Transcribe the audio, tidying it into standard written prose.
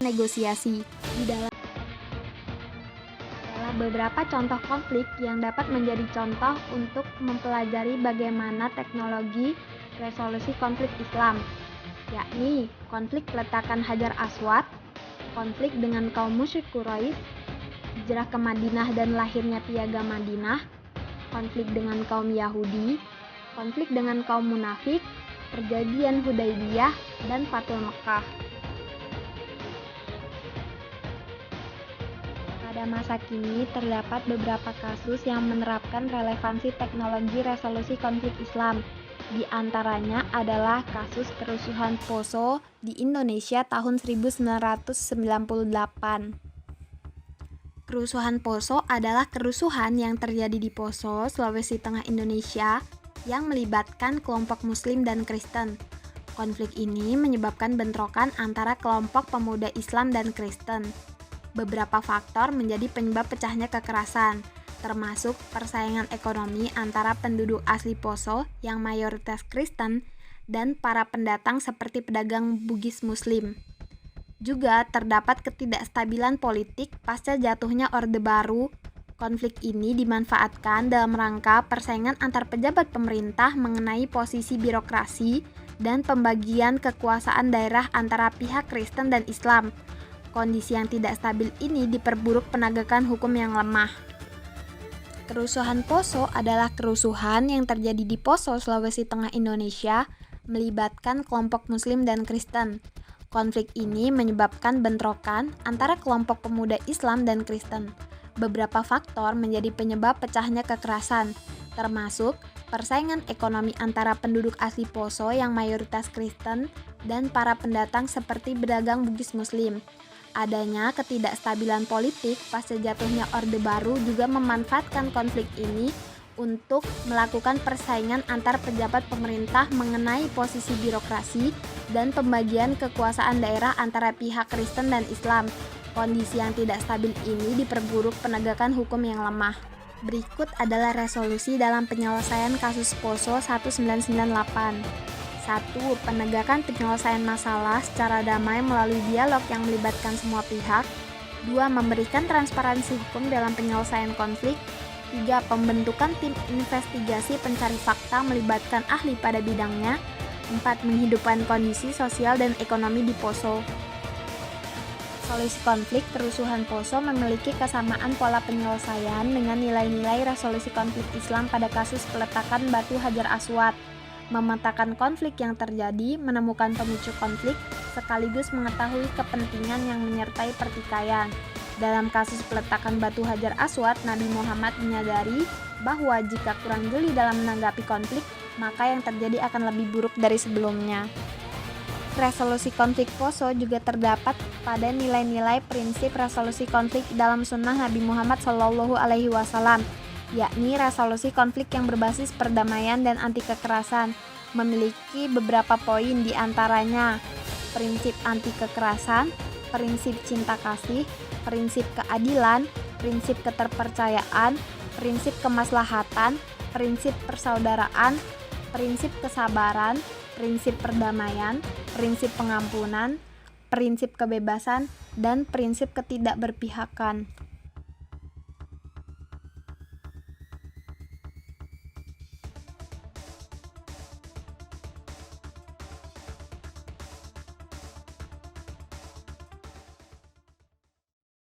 negosiasi. Di dalam adalah beberapa contoh konflik yang dapat menjadi contoh untuk mempelajari bagaimana teknologi resolusi konflik Islam, yakni konflik peletakan Hajar Aswad, konflik dengan kaum musyrik Quraisy, hijrah ke Madinah dan lahirnya Piagam Madinah, konflik dengan kaum Yahudi, konflik dengan kaum munafik, perjanjian Hudaybiyah, dan Fathul Mekkah. Pada masa kini, terdapat beberapa kasus yang menerapkan relevansi teknologi resolusi konflik Islam. Di antaranya adalah kasus kerusuhan Poso di Indonesia tahun 1998. Kerusuhan Poso adalah kerusuhan yang terjadi di Poso, Sulawesi Tengah, Indonesia, yang melibatkan kelompok Muslim dan Kristen. Konflik ini menyebabkan bentrokan antara kelompok pemuda Islam dan Kristen. Beberapa faktor menjadi penyebab pecahnya kekerasan, termasuk persaingan ekonomi antara penduduk asli Poso yang mayoritas Kristen dan para pendatang seperti pedagang Bugis Muslim. Juga terdapat ketidakstabilan politik pasca jatuhnya Orde Baru. Konflik ini dimanfaatkan dalam rangka persaingan antar pejabat pemerintah mengenai posisi birokrasi dan pembagian kekuasaan daerah antara pihak Kristen dan Islam. Kondisi yang tidak stabil ini diperburuk penegakan hukum yang lemah. Kerusuhan Poso adalah kerusuhan yang terjadi di Poso, Sulawesi Tengah, Indonesia, melibatkan kelompok Muslim dan Kristen. Konflik ini menyebabkan bentrokan antara kelompok pemuda Islam dan Kristen. Beberapa faktor menjadi penyebab pecahnya kekerasan, termasuk persaingan ekonomi antara penduduk asli Poso yang mayoritas Kristen dan para pendatang seperti pedagang Bugis Muslim. Adanya ketidakstabilan politik pasca jatuhnya Orde Baru juga memanfaatkan konflik ini untuk melakukan persaingan antar pejabat pemerintah mengenai posisi birokrasi dan pembagian kekuasaan daerah antara pihak Kristen dan Islam. Kondisi yang tidak stabil ini diperburuk penegakan hukum yang lemah. Berikut adalah resolusi dalam penyelesaian kasus Poso 1998. 1. Penegakan penyelesaian masalah secara damai melalui dialog yang melibatkan semua pihak. 2. Memberikan transparansi hukum dalam penyelesaian konflik. 3. Pembentukan tim investigasi pencari fakta melibatkan ahli pada bidangnya. 4. Menghidupkan kondisi sosial dan ekonomi di Poso. Solusi konflik kerusuhan Poso memiliki kesamaan pola penyelesaian dengan nilai-nilai resolusi konflik Islam pada kasus peletakan batu Hajar Aswad. Memetakan konflik yang terjadi, menemukan pemicu konflik, sekaligus mengetahui kepentingan yang menyertai pertikaian. Dalam kasus peletakan batu Hajar Aswad, Nabi Muhammad menyadari bahwa jika kurang jeli dalam menanggapi konflik, maka yang terjadi akan lebih buruk dari sebelumnya. Resolusi konflik Poso juga terdapat pada nilai-nilai prinsip resolusi konflik dalam sunnah Nabi Muhammad SAW, yakni resolusi konflik yang berbasis perdamaian dan anti kekerasan, memiliki beberapa poin di antaranya: prinsip anti kekerasan, prinsip cinta kasih, prinsip keadilan, prinsip keterpercayaan, prinsip kemaslahatan, prinsip persaudaraan, prinsip kesabaran, prinsip perdamaian, prinsip pengampunan, prinsip kebebasan, dan prinsip ketidakberpihakan.